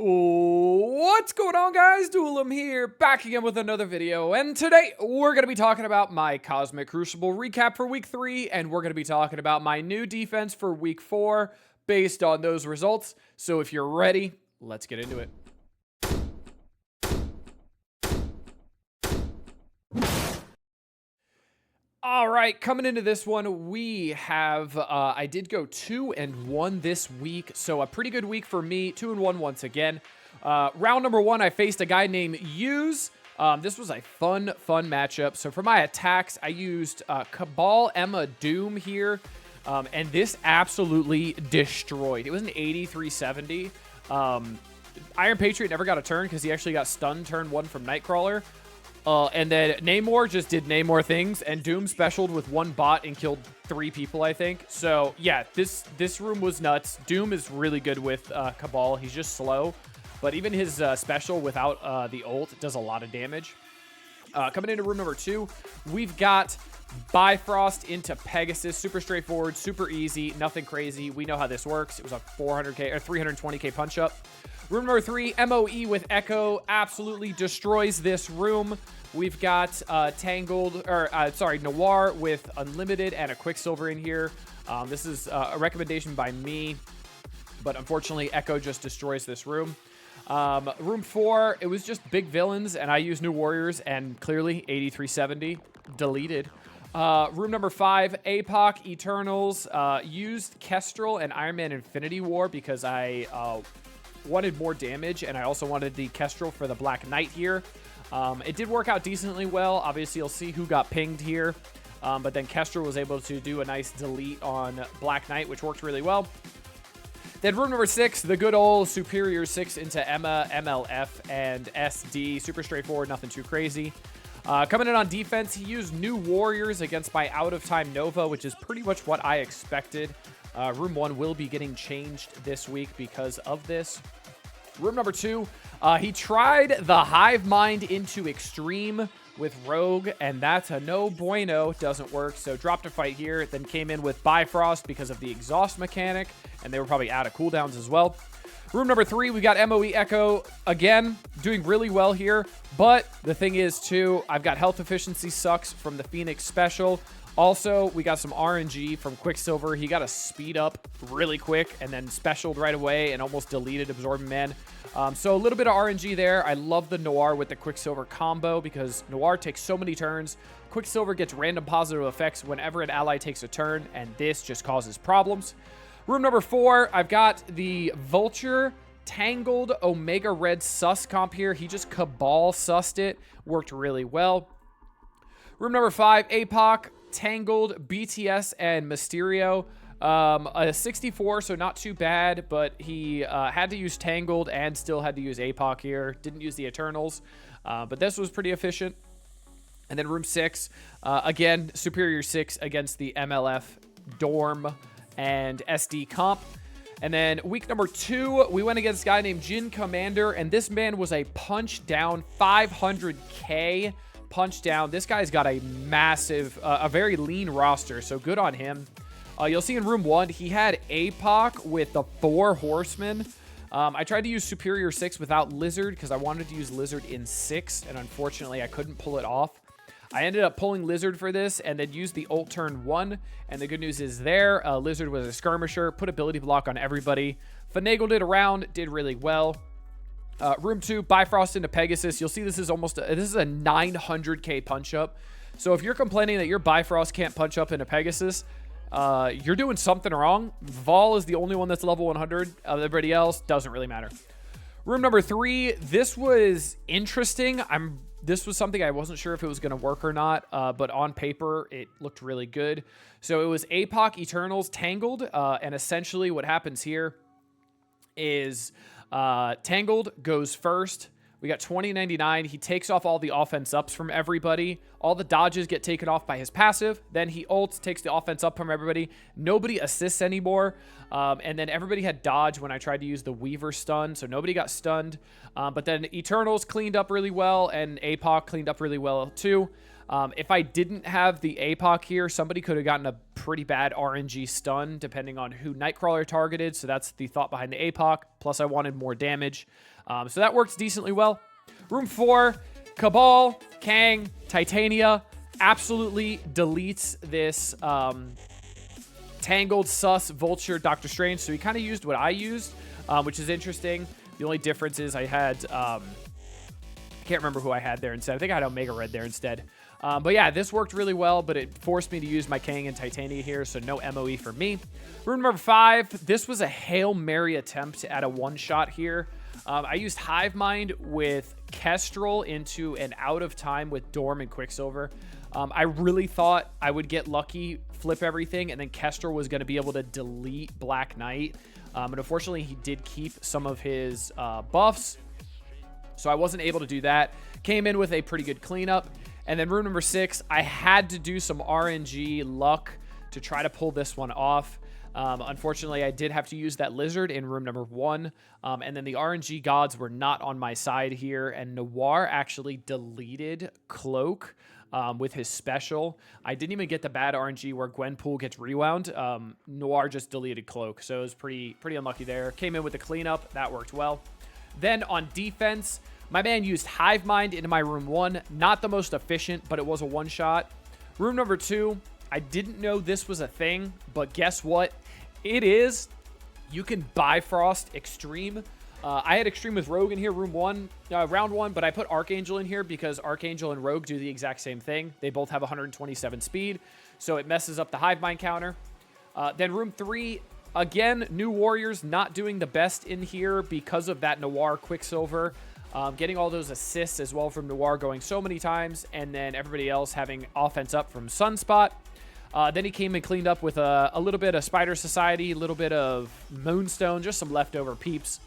What's going on, guys? Duelim here, back again with another video, and today we're going to be talking about my Cosmic Crucible recap for Week 3, and we're going to be talking about my new defense for Week 4 based on those results. So if you're ready, let's get into it. All right, coming into this one, we have, I did go 2-1 this week, so a pretty good week for me, 2-1 once again. Round number 1, I faced a guy named Use. This was a fun matchup. So for my attacks, I used Cabal Emma Doom here, and this absolutely destroyed. It was an 8370. Iron Patriot never got a turn because he actually got stunned turn 1 from Nightcrawler. And then Namor just did Namor things, and Doom specialed with 1 bot and killed 3 people, I think. So, yeah, this room was nuts. Doom is really good with Cabal. He's just slow. But even his special without the ult does a lot of damage. Coming into room number 2, we've got Bifrost into Pegasus. Super straightforward, super easy, nothing crazy. We know how this works. It was a 400k or 320k punch up. Room number 3, MOE with Echo absolutely destroys this room. We've got Noir with Unlimited and a Quicksilver in here. This is a recommendation by me, but unfortunately Echo just destroys this room. Room 4, it was just big villains, and I used New Warriors, and clearly 8370 deleted. Room number 5, APOC Eternals, used Kestrel and Iron Man Infinity War because I wanted more damage, and I also wanted the Kestrel for the Black Knight here. It did work out decently well. Obviously, you'll see who got pinged here, but then Kestrel was able to do a nice delete on Black Knight, which worked really well. Then room number 6, the good old Superior 6 into Emma, MLF, and SD. Super straightforward, nothing too crazy. Coming in on defense, he used New Warriors against my out-of-time Nova, which is pretty much what I expected. Room 1 will be getting changed this week because of this. Room number 2, he tried the Hive Mind into Extreme with Rogue, and that's a no bueno. Doesn't work, so dropped a fight here. Then came in with Bifrost because of the exhaust mechanic, and they were probably out of cooldowns as well. Room number 3, we got MOE Echo, again, doing really well here, but the thing is, too, I've got health efficiency sucks from the Phoenix special. Also, we got some RNG from Quicksilver. He got a speed up really quick and then specialed right away and almost deleted Absorbing Man. So a little bit of RNG there. I love the Noir with the Quicksilver combo because Noir takes so many turns. Quicksilver gets random positive effects whenever an ally takes a turn, and this just causes problems. Room number 4, I've got the Vulture Tangled Omega Red Sus comp here. He just Cabal sussed it. Worked really well. Room number 5, APOC, Tangled, BTS, and Mysterio. A 64, so not too bad, but he had to use Tangled and still had to use APOC here. Didn't use the Eternals, but this was pretty efficient. And then room 6, again, Superior 6 against the MLF, Dorm, and SD comp. And then week number 2, we went against a guy named Jin Commander, and this man was a punch down 500k punch down. This guy's got a massive, a very lean roster, so good on him. You'll see in room 1, he had APOC with the 4 Horsemen. I tried to use Superior 6 without Lizard because I wanted to use Lizard in 6, and unfortunately I couldn't pull it off. I ended up pulling Lizard for this and then used the ult turn 1, and the good news is there, Lizard was a skirmisher, put ability block on everybody, finagled it around, did really well. Room 2, Bifrost into Pegasus. You'll see this is almost this is a 900k punch up. So if you're complaining that your Bifrost can't punch up into Pegasus, you're doing something wrong. Vol is the only one that's level 100. Everybody else doesn't really matter. Room number 3, this was interesting. This was something I wasn't sure if it was going to work or not, but on paper it looked really good. So it was APOC Eternals Tangled, and essentially what happens here is Tangled goes first. We got 2099. He takes off all the offense ups from everybody. All the dodges get taken off by his passive. Then he ults, takes the offense up from everybody. Nobody assists anymore. And then everybody had dodge when I tried to use the Weaver stun, so nobody got stunned. But then Eternals cleaned up really well, and APOC cleaned up really well too. If I didn't have the APOC here, somebody could have gotten a pretty bad RNG stun depending on who Nightcrawler targeted. So that's the thought behind the APOC. Plus, I wanted more damage. So that works decently well. Room 4, Cabal, Kang, Titania absolutely deletes this Tangled, Sus, Vulture, Doctor Strange. So he kind of used what I used, which is interesting. The only difference is I had... I can't remember who I had there instead. I think I had Omega Red there instead. But yeah, this worked really well, but it forced me to use my Kang and Titania here, so no MOE for me. Room number 5, this was a Hail Mary attempt at a one-shot here. I used Hive Mind with Kestrel into an Out of Time with Dorm and Quicksilver. I really thought I would get lucky, flip everything, and then Kestrel was going to be able to delete Black Knight. And unfortunately, he did keep some of his buffs, so I wasn't able to do that. Came in with a pretty good cleanup. And then room number 6, I had to do some RNG luck to try to pull this one off. Unfortunately, I did have to use that lizard in room number 1. And then the RNG gods were not on my side here. And Noir actually deleted Cloak with his special. I didn't even get the bad RNG where Gwenpool gets rewound. Noir just deleted Cloak. So it was pretty unlucky there. Came in with the cleanup. That worked well. Then on defense... my man used Hive Mind into my room 1. Not the most efficient, but it was a one-shot. Room number 2, I didn't know this was a thing, but guess what? It is. You can Bifrost Extreme. I had Extreme with Rogue in here, round 1, but I put Archangel in here because Archangel and Rogue do the exact same thing. They both have 127 speed, so it messes up the Hive Mind counter. Then room 3, again, New Warriors not doing the best in here because of that Noir Quicksilver. Getting all those assists as well from Noir going so many times, and then everybody else having offense up from Sunspot. Then he came and cleaned up with a little bit of Spider Society, a little bit of Moonstone, just some leftover peeps.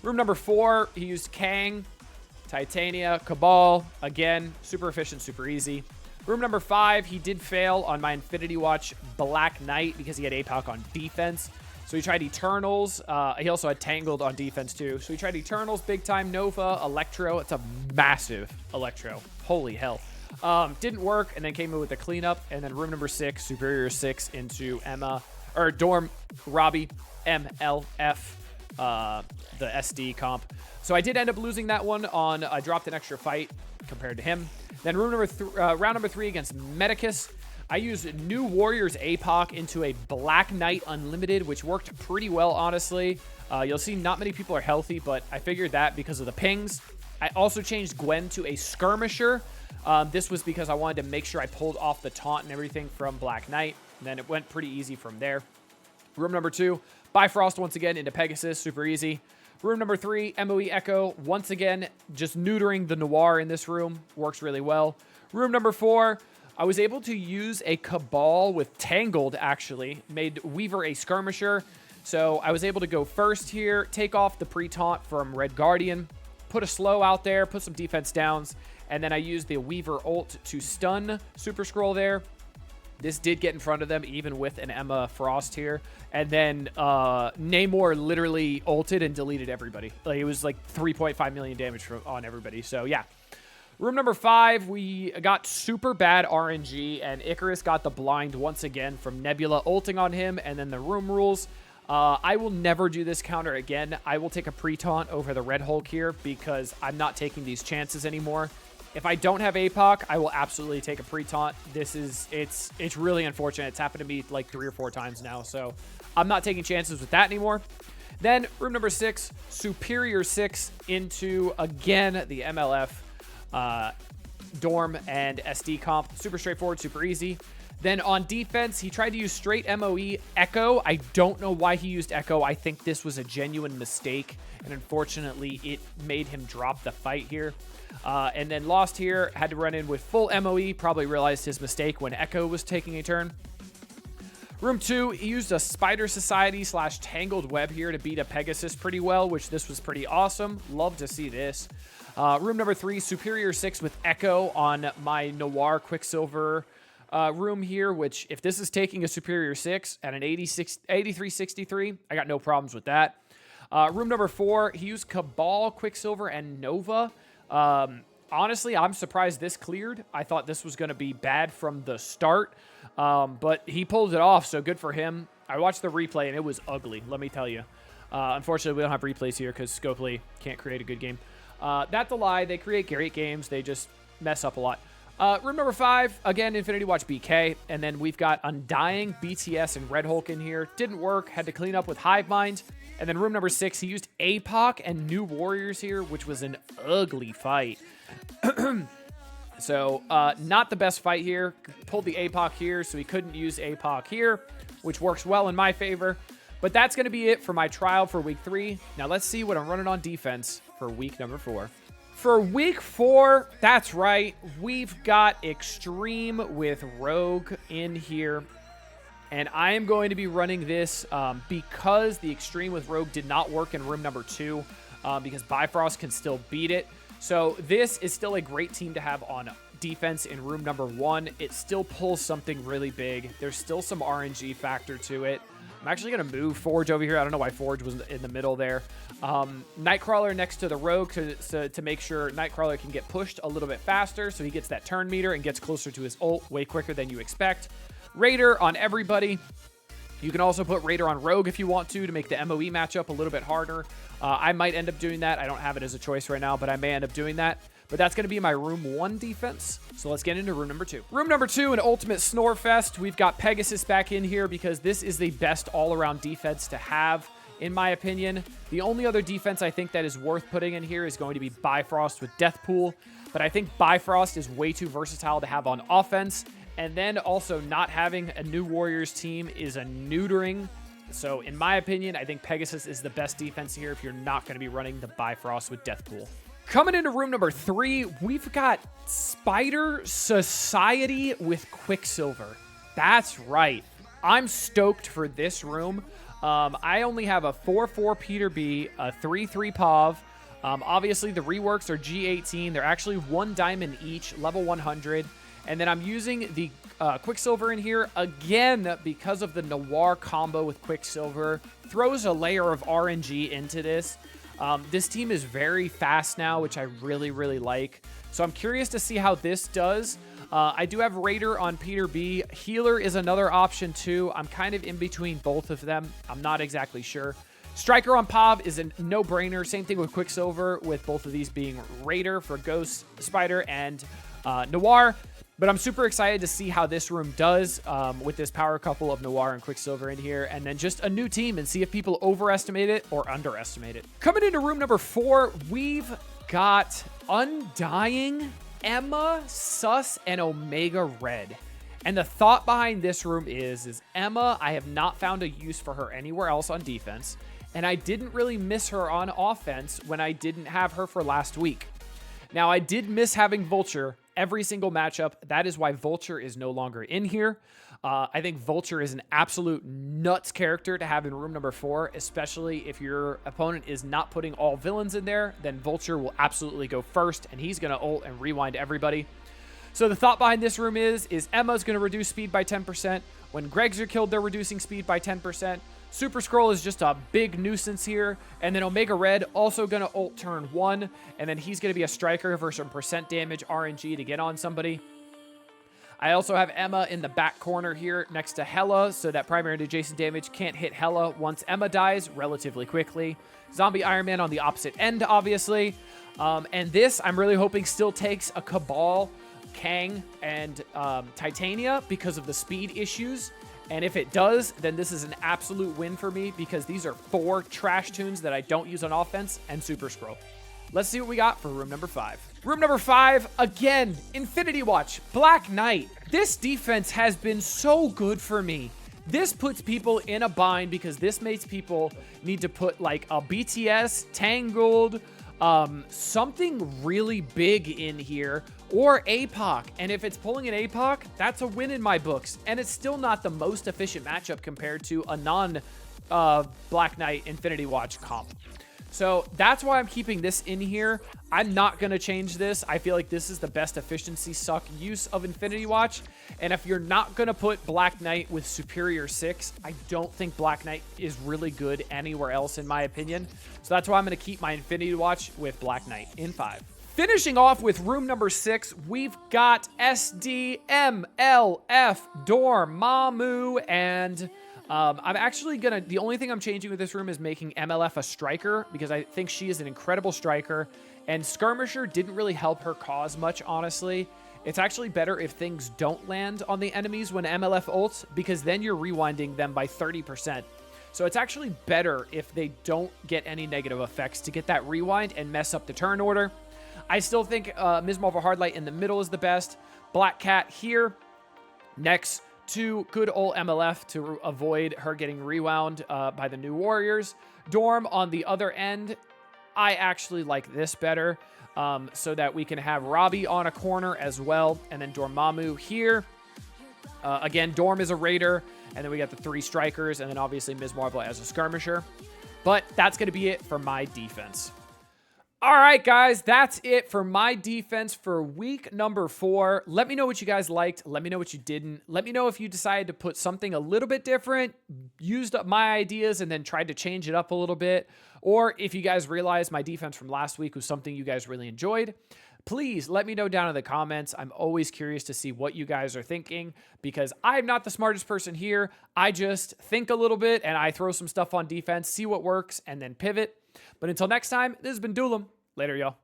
Room number 4, he used Kang, Titania, Cabal. Again, super efficient, super easy. Room number 5, he did fail on my Infinity Watch Black Knight because he had APOC on defense. So he tried Eternals. He also had Tangled on defense too. So he tried Eternals, Big Time, Nova, Electro. It's a massive Electro. Holy hell. Didn't work, and then came in with the cleanup. And then room number 6, Superior 6 into Dorm, Robbie, MLF, the SD comp. So I did end up losing that one on, I dropped an extra fight compared to him. Then round number 3 against Medicus. I used New Warriors APOC into a Black Knight Unlimited, which worked pretty well, honestly. You'll see not many people are healthy, but I figured that because of the pings. I also changed Gwen to a Skirmisher. This was because I wanted to make sure I pulled off the taunt and everything from Black Knight. And then it went pretty easy from there. Room number 2, Bifrost once again into Pegasus, super easy. Room number 3, MOE Echo, once again, just neutering the Noir in this room. Works really well. Room number 4, I was able to use a Cabal with Tangled, actually. Made Weaver a Skirmisher. So I was able to go first here, take off the pre-taunt from Red Guardian, put a slow out there, put some defense downs, and then I used the Weaver ult to stun Super Scroll there. This did get in front of them, even with an Emma Frost here. And then Namor literally ulted and deleted everybody. Like, it was like 3.5 million damage on everybody. So, yeah. Room number 5, we got super bad RNG, and Icarus got the blind once again from Nebula ulting on him, and then the room rules. I will never do this counter again. I will take a pre-taunt over the Red Hulk here because I'm not taking these chances anymore. If I don't have APOC, I will absolutely take a pre-taunt. It's really unfortunate. It's happened to me like 3 or 4 times now, so I'm not taking chances with that anymore. Then room number 6, Superior 6 into, again, the MLF. Dorm and SD comp. Super straightforward, super easy. Then on defense, he tried to use straight MOE Echo. I don't know why he used Echo. I think this was a genuine mistake, and unfortunately, it made him drop the fight here. And then lost here, had to run in with full MOE, probably realized his mistake when Echo was taking a turn. Room 2, he used a Spider Society / Tangled Web here to beat a Pegasus pretty well, which this was pretty awesome. Love to see this. Room number 3, Superior 6 with Echo on my Noir Quicksilver room here, which if this is taking a Superior 6 at an 8363, I got no problems with that. Room number 4, he used Cabal, Quicksilver, and Nova. honestly, I'm surprised this cleared. I thought this was going to be bad from the start, but he pulled it off, so good for him. I watched the replay, and it was ugly, let me tell you. Unfortunately, we don't have replays here because Scopely can't create a good game. That's a lie. They create great games. They just mess up a lot. Room number 5, again, Infinity Watch BK. And then we've got Undying, BTS, and Red Hulk in here. Didn't work. Had to clean up with Hive Mind. And then room number 6, he used APOC and New Warriors here, which was an ugly fight. So, not the best fight here. Pulled the APOC here, so he couldn't use APOC here, which works well in my favor. But that's going to be it for my trial for week 3. Now, let's see what I'm running on defense for week number 4. For week 4, that's right, we've got Extreme with Rogue in here. And I am going to be running this because the Extreme with Rogue did not work in room number 2 because Bifrost can still beat it. So this is still a great team to have on defense in room number 1. It still pulls something really big. There's still some RNG factor to it. I'm actually going to move Forge over here. I don't know why Forge was in the middle there. Nightcrawler next to the Rogue to make sure Nightcrawler can get pushed a little bit faster so he gets that turn meter and gets closer to his ult way quicker than you expect. Raider on everybody. You can also put Raider on Rogue if you want to make the MOE matchup a little bit harder. I might end up doing that. I don't have it as a choice right now, but I may end up doing that. But that's going to be my room 1 defense. So let's get into room number 2. Room number 2, an ultimate snore fest. We've got Pegasus back in here because this is the best all-around defense to have, in my opinion. The only other defense I think that is worth putting in here is going to be Bifrost with Deathpool. But I think Bifrost is way too versatile to have on offense. And then also not having a New Warriors team is a neutering. So in my opinion, I think Pegasus is the best defense here if you're not going to be running the Bifrost with Deathpool. Coming into room number 3, we've got Spider Society with Quicksilver. That's right. I'm stoked for this room. I only have a 4-4 Peter B, a 3-3 Pav. Obviously, the reworks are G18. They're actually 1 diamond each, level 100. And then I'm using the Quicksilver in here, again, because of the Noir combo with Quicksilver. Throws a layer of RNG into this. This team is very fast now, which I really, really like. So I'm curious to see how this does. I do have Raider on Peter B. Healer is another option too. I'm kind of in between both of them. I'm not exactly sure. Striker on Pav is a no-brainer. Same thing with Quicksilver, with both of these being Raider for Ghost, Spider, and Noir. But I'm super excited to see how this room does with this power couple of Noir and Quicksilver in here. And then just a new team and see if people overestimate it or underestimate it. Coming into room number 4, we've got Undying, Emma, Sus, and Omega Red. And the thought behind this room is Emma, I have not found a use for her anywhere else on defense. And I didn't really miss her on offense when I didn't have her for last week. Now, I did miss having Vulture every single matchup. That is why Vulture is no longer in here. I think Vulture is an absolute nuts character to have in room number 4, especially if your opponent is not putting all villains in there, then Vulture will absolutely go first, and he's going to ult and rewind everybody. So the thought behind this room is Emma's going to reduce speed by 10%. When Gregs are killed, they're reducing speed by 10%. Super Scroll is just a big nuisance here. And then Omega Red also going to ult turn 1. And then he's going to be a striker for some percent damage RNG to get on somebody. I also have Emma in the back corner here next to Hela, so that primary and adjacent damage can't hit Hela once Emma dies relatively quickly. Zombie Iron Man on the opposite end, obviously. And this, I'm really hoping, still takes a Cabal, Kang, and Titania because of the speed issues. And if it does, then this is an absolute win for me because these are 4 trash tunes that I don't use on offense and Super Scroll. Let's see what we got for room number 5. Room number 5, again, Infinity Watch, Black Knight. This defense has been so good for me. This puts people in a bind because this makes people need to put like a BTS, Tangled, something really big in here, or APOC. And if it's pulling an APOC, that's a win in my books. And it's still not the most efficient matchup compared to a non-Black Knight Infinity Watch comp. So that's why I'm keeping this in here. I'm not going to change this. I feel like this is the best efficiency suck use of Infinity Watch. And if you're not going to put Black Knight with Superior 6, I don't think Black Knight is really good anywhere else in my opinion. So that's why I'm going to keep my Infinity Watch with Black Knight in 5. Finishing off with room number 6, we've got SDMLF Dormammu, and I'm actually gonna, the only thing I'm changing with this room is making MLF a striker, because I think she is an incredible striker, and Skirmisher didn't really help her cause much, honestly. It's actually better if things don't land on the enemies when MLF ults, because then you're rewinding them by 30%. So it's actually better if they don't get any negative effects to get that rewind and mess up the turn order. I still think Ms. Marvel Hardlight in the middle is the best. Black Cat here next to good old MLF to avoid her getting rewound by the new Warriors. Dorm on the other end, I actually like this better, so that we can have Robbie on a corner as well, and then Dormammu here. Again, Dorm is a Raider, and then we got the 3 strikers, and then obviously Ms. Marvel as a skirmisher. But that's going to be it for my defense. All right, guys, that's it for my defense for week number 4. Let me know what you guys liked. Let me know what you didn't. Let me know if you decided to put something a little bit different, used up my ideas, and then tried to change it up a little bit. Or if you guys realized my defense from last week was something you guys really enjoyed. Please let me know down in the comments. I'm always curious to see what you guys are thinking, because I'm not the smartest person here. I just think a little bit and I throw some stuff on defense, see what works, and then pivot. But until next time, this has been Duelim. Later, y'all.